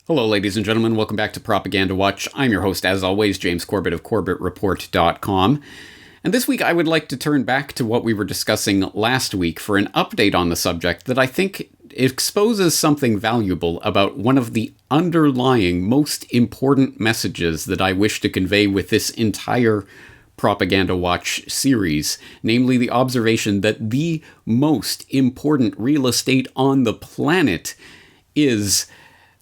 Hello, ladies and gentlemen. Welcome back to Propaganda Watch. I'm your host, as always, James Corbett of CorbettReport.com. And this week I would like to turn back to what we were discussing last week for an update on the subject that I think exposes something valuable about one of the underlying, most important messages that I wish to convey with this entire Propaganda Watch series, namely the observation that the most important real estate on the planet is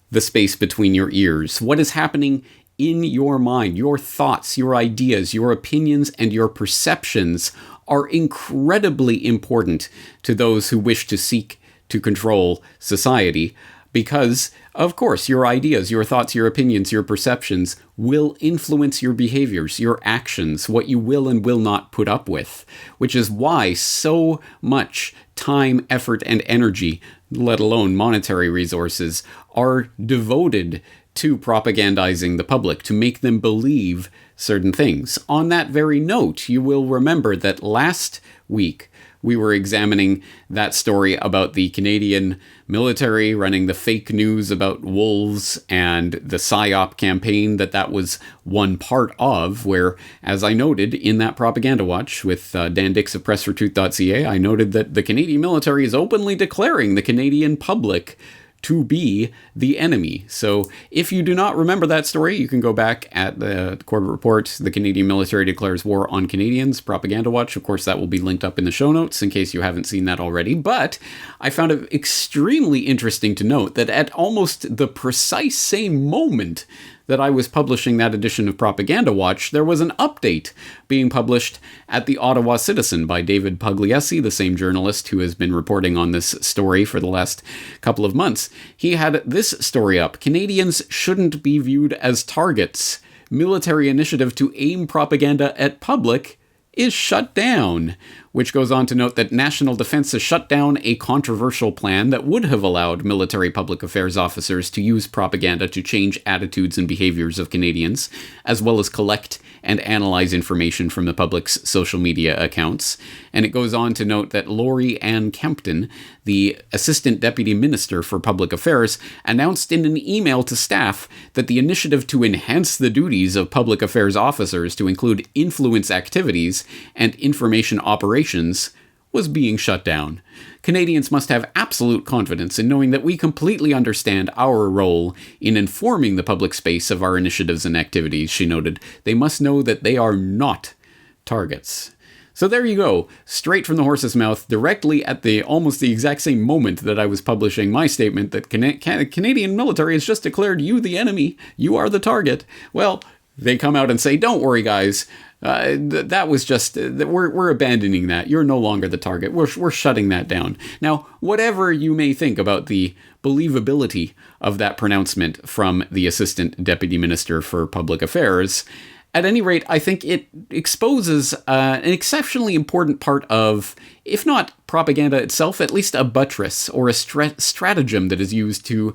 the space between your ears. What is happening in your mind, your thoughts, your ideas, your opinions, and your perceptions are incredibly important to those who wish to seek to control society, because, of course, your ideas, your thoughts, your opinions, your perceptions will influence your behaviors, your actions, what you will and will not put up with, which is why so much time, effort, and energy, let alone monetary resources, are devoted to propagandizing the public, to make them believe certain things. On that very note, you will remember that last week we were examining that story about the Canadian military running the fake news about wolves and the PSYOP campaign that was one part of, where, as I noted in that Propaganda Watch with Dan Dix of PressForTruth.ca, I noted that the Canadian military is openly declaring the Canadian public to be the enemy. So if you do not remember that story, you can go back at the Corbett Report, the Canadian military declares war on Canadians, Propaganda Watch. Of course, that will be linked up in the show notes in case you haven't seen that already. But I found it extremely interesting to note that at almost the precise same moment that I was publishing that edition of Propaganda Watch, there was an update being published at the Ottawa Citizen by David Pugliese, the same journalist who has been reporting on this story for the last couple of months. He had this story up: Canadians shouldn't be viewed as targets. Military initiative to aim propaganda at public is shut down, which goes on to note that National Defence has shut down a controversial plan that would have allowed military public affairs officers to use propaganda to change attitudes and behaviors of Canadians, as well as collect and analyze information from the public's social media accounts. And it goes on to note that Laurie Ann Kempton, the Assistant Deputy Minister for Public Affairs, announced in an email to staff that the initiative to enhance the duties of public affairs officers to include influence activities and information operations was being shut down. Canadians must have absolute confidence in knowing that we completely understand our role in informing the public space of our initiatives and activities, she noted. They must know that they are not targets. So there you go, straight from the horse's mouth, directly at almost the exact same moment that I was publishing my statement that Canadian military has just declared you the enemy, you are the target. Well, they come out and say, don't worry, guys. That was just, we're abandoning that. You're no longer the target. We're shutting that down. Now, whatever you may think about the believability of that pronouncement from the Assistant Deputy Minister for Public Affairs, at any rate, I think it exposes an exceptionally important part of, if not propaganda itself, at least a buttress or a stratagem that is used to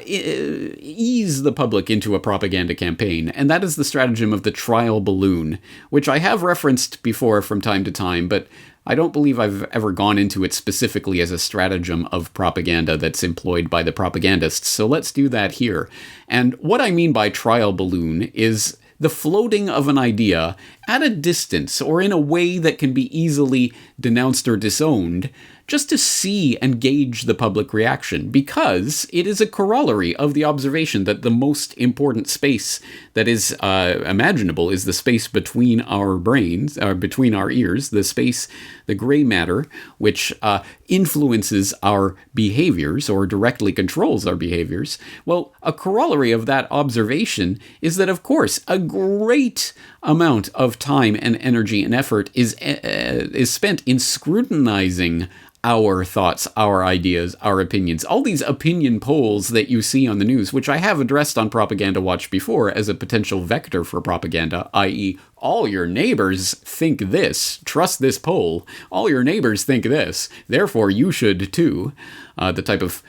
ease the public into a propaganda campaign. And that is the stratagem of the trial balloon, which I have referenced before from time to time, but I don't believe I've ever gone into it specifically as a stratagem of propaganda that's employed by the propagandists. So let's do that here. And what I mean by trial balloon is the floating of an idea at a distance or in a way that can be easily denounced or disowned, just to see and gauge the public reaction, because it is a corollary of the observation that the most important space that is imaginable is the space between our brains, between our ears, the space, the gray matter, which influences our behaviors or directly controls our behaviors. Well, a corollary of that observation is that, of course, a great amount of time and energy and effort is spent in scrutinizing our thoughts, our ideas, our opinions. All these opinion polls that you see on the news, which I have addressed on Propaganda Watch before as a potential vector for propaganda, i.e., all your neighbors think this, trust this poll, all your neighbors think this, therefore you should too, the type of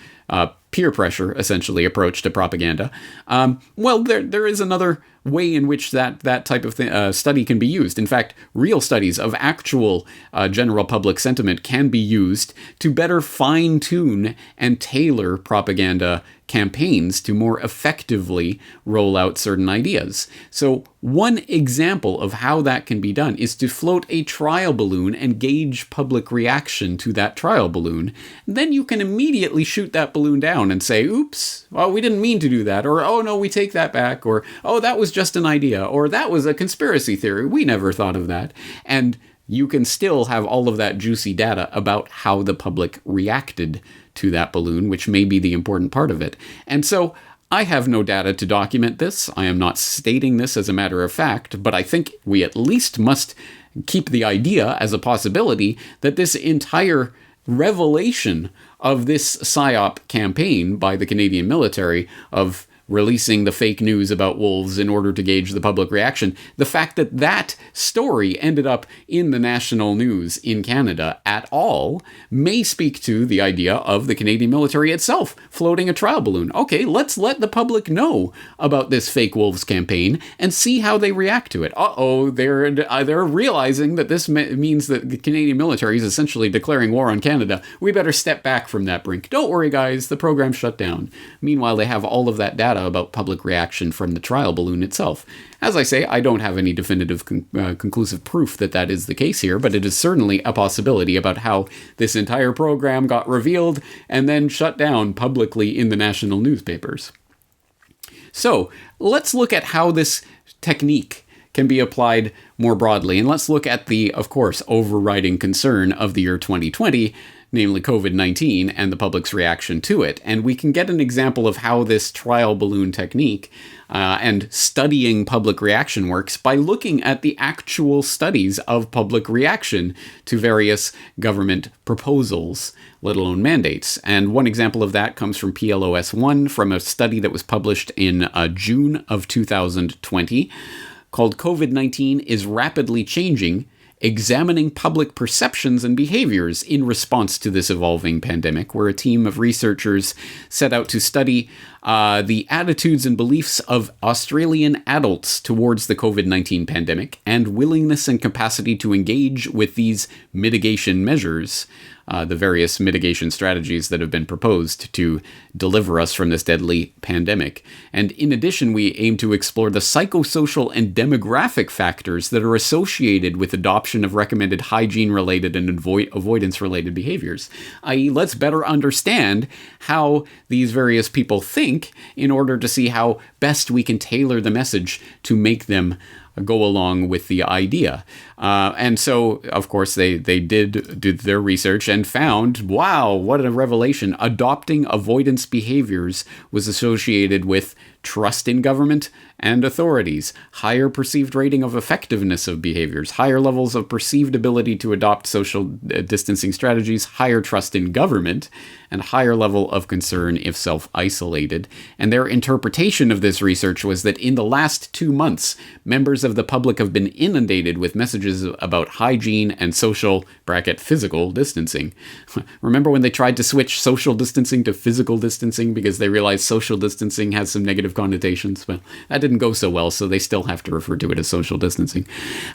peer pressure, essentially, approach to propaganda. Well, there is another way in which that type of study can be used. In fact, real studies of actual general public sentiment can be used to better fine-tune and tailor propaganda campaigns to more effectively roll out certain ideas. So one example of how that can be done is to float a trial balloon and gauge public reaction to that trial balloon. Then you can immediately shoot that balloon down and say, oops, well, we didn't mean to do that, or oh no, we take that back, or oh, that was just an idea, or that was a conspiracy theory, we never thought of that. And you can still have all of that juicy data about how the public reacted to that balloon, which may be the important part of it. And so I have no data to document this. I am not stating this as a matter of fact, but I think we at least must keep the idea as a possibility that this entire revelation of this PSYOP campaign by the Canadian military of releasing the fake news about wolves in order to gauge the public reaction, the fact that that story ended up in the national news in Canada at all may speak to the idea of the Canadian military itself floating a trial balloon. Okay, let's let the public know about this fake wolves campaign and see how they react to it. They're realizing that this means that the Canadian military is essentially declaring war on Canada. We better step back from that brink. Don't worry, guys, the program's shut down. Meanwhile, they have all of that data about public reaction from the trial balloon itself. As I say, I don't have any definitive conclusive proof that that is the case here, but it is certainly a possibility about how this entire program got revealed and then shut down publicly in the national newspapers. So let's look at how this technique can be applied more broadly, and let's look at the, of course, overriding concern of the year 2020, namely COVID-19 and the public's reaction to it. And we can get an example of how this trial balloon technique and studying public reaction works by looking at the actual studies of public reaction to various government proposals, let alone mandates. And one example of that comes from PLOS1, from a study that was published in June of 2020, called COVID-19 is Rapidly Changing, Examining Public Perceptions and Behaviors in Response to this Evolving Pandemic, where a team of researchers set out to study the attitudes and beliefs of Australian adults towards the COVID-19 pandemic and willingness and capacity to engage with these mitigation measures, the various mitigation strategies that have been proposed to deliver us from this deadly pandemic. And in addition, we aim to explore the psychosocial and demographic factors that are associated with adoption of recommended hygiene-related and avoidance-related behaviors, i.e., let's better understand how these various people think in order to see how best we can tailor the message to make them go along with the idea. And so, of course, they did their research and found, wow, what a revelation. Adopting avoidance behaviors was associated with trust in government and authorities, higher perceived rating of effectiveness of behaviors, higher levels of perceived ability to adopt social distancing strategies, higher trust in government, and higher level of concern if self-isolated. And their interpretation of this research was that in the last 2 months, members of the public have been inundated with messages about hygiene and social (physical) distancing. Remember when they tried to switch social distancing to physical distancing because they realized social distancing has some negative connotations? Well, that didn't go so well, so they still have to refer to it as social distancing.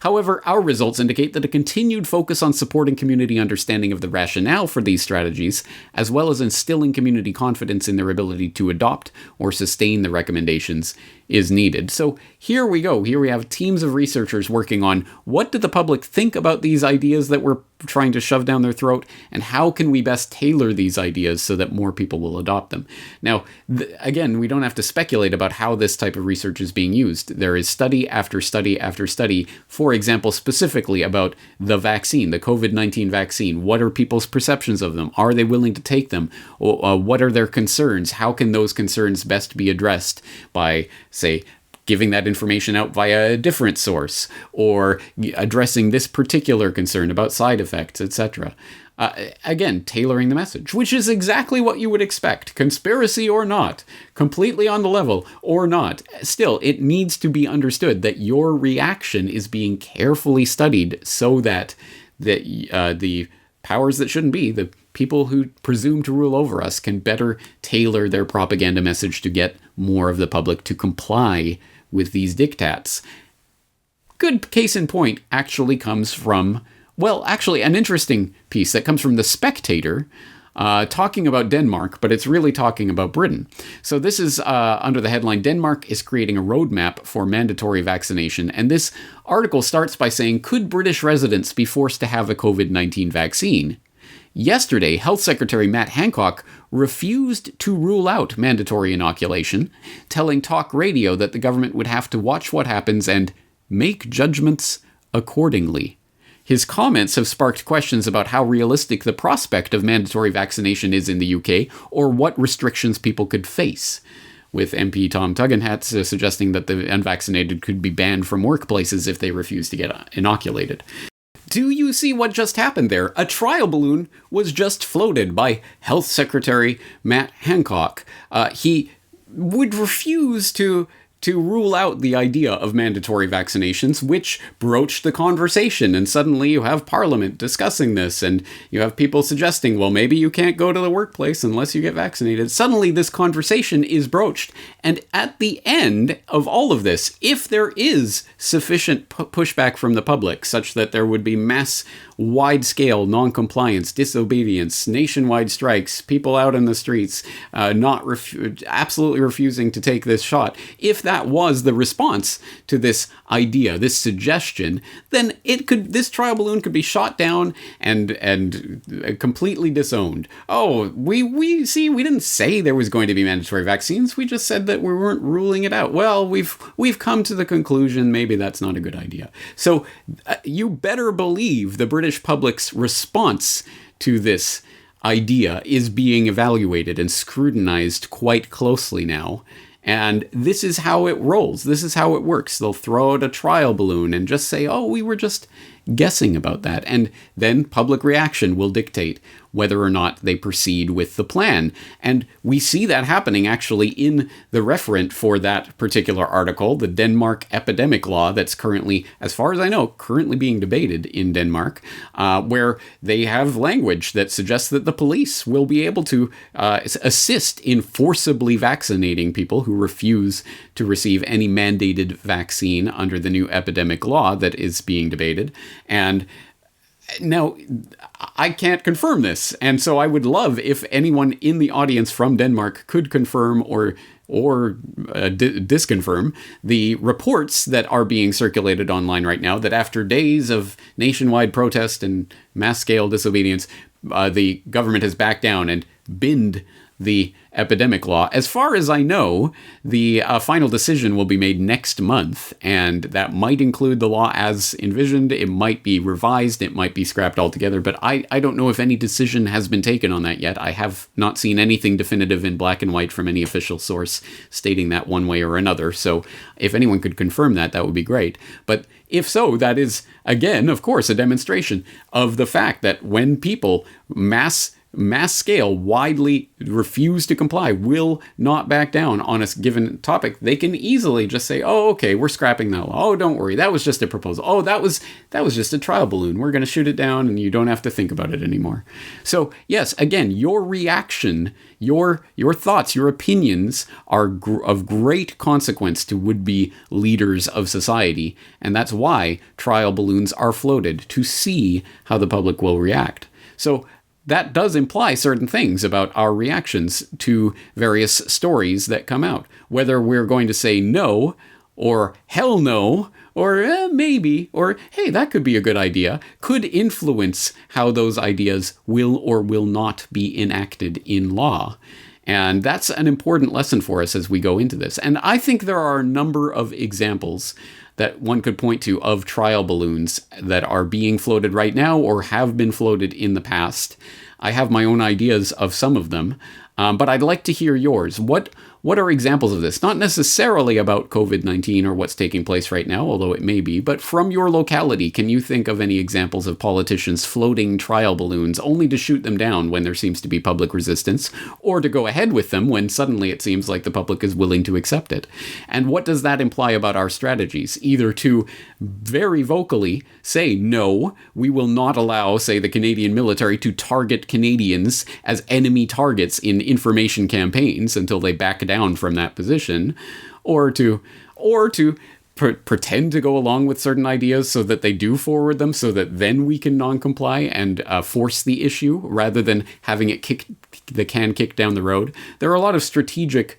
However, our results indicate that a continued focus on supporting community understanding of the rationale for these strategies, as well as instilling community confidence in their ability to adopt or sustain the recommendations, is needed. So here we go. Here we have teams of researchers working on what did the public think about these ideas that we're trying to shove down their throat, and how can we best tailor these ideas so that more people will adopt them. Now, again, we don't have to speculate about how this type of research is being used. There is study after study after study, for example, specifically about the vaccine, the COVID-19 vaccine. What are people's perceptions of them? Are they willing to take them? What are their concerns? How can those concerns best be addressed by, say, giving that information out via a different source, or addressing this particular concern about side effects, etc. Again, tailoring the message, which is exactly what you would expect, conspiracy or not, completely on the level or not. Still, it needs to be understood that your reaction is being carefully studied so that the powers that shouldn't be, the people who presume to rule over us, can better tailor their propaganda message to get more of the public to comply with these diktats. Good case in point actually comes from, well, actually an interesting piece that comes from The Spectator, talking about Denmark, but it's really talking about Britain. So this is under the headline, Denmark is creating a roadmap for mandatory vaccination. And this article starts by saying, could British residents be forced to have a COVID-19 vaccine? Yesterday, Health Secretary Matt Hancock refused to rule out mandatory inoculation, telling Talk Radio that the government would have to watch what happens and make judgments accordingly. His comments have sparked questions about how realistic the prospect of mandatory vaccination is in the UK, or what restrictions people could face, with MP Tom Tugendhat suggesting that the unvaccinated could be banned from workplaces if they refuse to get inoculated. Do you see what just happened there? A trial balloon was just floated by Health Secretary Matt Hancock. He would refuse to rule out the idea of mandatory vaccinations, which broached the conversation. And suddenly you have Parliament discussing this, and you have people suggesting, well, maybe you can't go to the workplace unless you get vaccinated. Suddenly this conversation is broached. And at the end of all of this, if there is sufficient pushback from the public, such that there would be mass, wide-scale non-compliance, disobedience, nationwide strikes, people out in the streets absolutely refusing to take this shot, if that was the response to this idea, this suggestion, then this trial balloon could be shot down and completely disowned. Oh, we didn't say there was going to be mandatory vaccines. We just said that we weren't ruling it out. Well, we've come to the conclusion maybe that's not a good idea. So you better believe the British public's response to this idea is being evaluated and scrutinized quite closely now. And this is how it rolls. This is how it works. They'll throw out a trial balloon and just say, oh, we were just guessing about that. And then public reaction will dictate whether or not they proceed with the plan. And we see that happening actually in the referent for that particular article, the Denmark epidemic law that's currently, as far as I know, currently being debated in Denmark, where they have language that suggests that the police will be able to assist in forcibly vaccinating people who refuse to receive any mandated vaccine under the new epidemic law that is being debated. And now, I can't confirm this, and so I would love if anyone in the audience from Denmark could confirm or disconfirm the reports that are being circulated online right now, that after days of nationwide protest and mass-scale disobedience, the government has backed down and binned the epidemic law. As far as I know, the final decision will be made next month, and that might include the law as envisioned. It might be revised. It might be scrapped altogether, but I don't know if any decision has been taken on that yet. I have not seen anything definitive in black and white from any official source stating that one way or another. So if anyone could confirm that, that would be great. But if so, that is, again, of course, a demonstration of the fact that when people mass scale widely refuse to comply, will not back down on a given topic, they can easily just say, oh, okay, we're scrapping that law. Oh, don't worry, that was just a proposal. Oh, that was just a trial balloon. We're going to shoot it down and you don't have to think about it anymore. So yes, again, your reaction, your thoughts, your opinions are of great consequence to would-be leaders of society. And that's why trial balloons are floated, to see how the public will react. So that does imply certain things about our reactions to various stories that come out. Whether we're going to say no, or hell no, or maybe, or hey, that could be a good idea, could influence how those ideas will or will not be enacted in law. And that's an important lesson for us as we go into this. And I think there are a number of examples that one could point to of trial balloons that are being floated right now or have been floated in the past. I have my own ideas of some of them, but I'd like to hear yours. What are examples of this? Not necessarily about COVID-19 or what's taking place right now, although it may be, but from your locality, can you think of any examples of politicians floating trial balloons only to shoot them down when there seems to be public resistance, or to go ahead with them when suddenly it seems like the public is willing to accept it? And what does that imply about our strategies? Either to very vocally say, no, we will not allow, say, the Canadian military to target Canadians as enemy targets in information campaigns until they back down from that position, or to pretend to go along with certain ideas so that they do forward them, so that then we can non-comply and force the issue rather than having it kicked down the road. There are a lot of strategic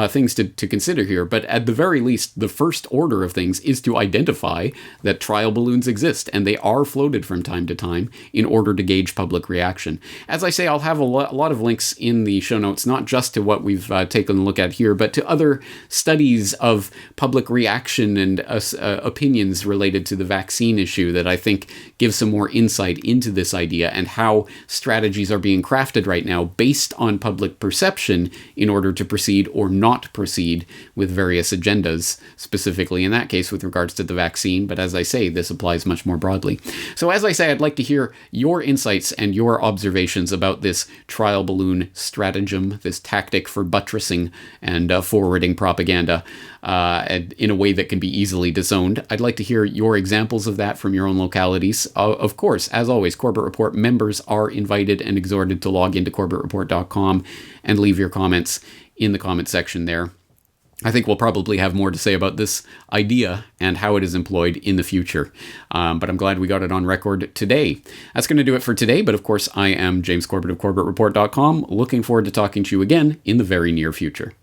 things to consider here, but at the very least, the first order of things is to identify that trial balloons exist, and they are floated from time to time in order to gauge public reaction. As I say, I'll have a lot of links in the show notes, not just to what we've taken a look at here, but to other studies of public reaction and opinions related to the vaccine issue that I think give some more insight into this idea and how strategies are being crafted right now based on public perception in order to proceed or not proceed with various agendas, specifically in that case with regards to the vaccine. But as I say, this applies much more broadly. So as I say, I'd like to hear your insights and your observations about this trial balloon stratagem, this tactic for buttressing and forwarding propaganda in a way that can be easily disowned. I'd like to hear your examples of that from your own localities. Of course, as always, Corbett Report members are invited and exhorted to log into corbettreport.com and leave your comments in the comment section there. I think we'll probably have more to say about this idea and how it is employed in the future. But I'm glad we got it on record today. That's going to do it for today. But of course, I am James Corbett of corbettreport.com. Looking forward to talking to you again in the very near future.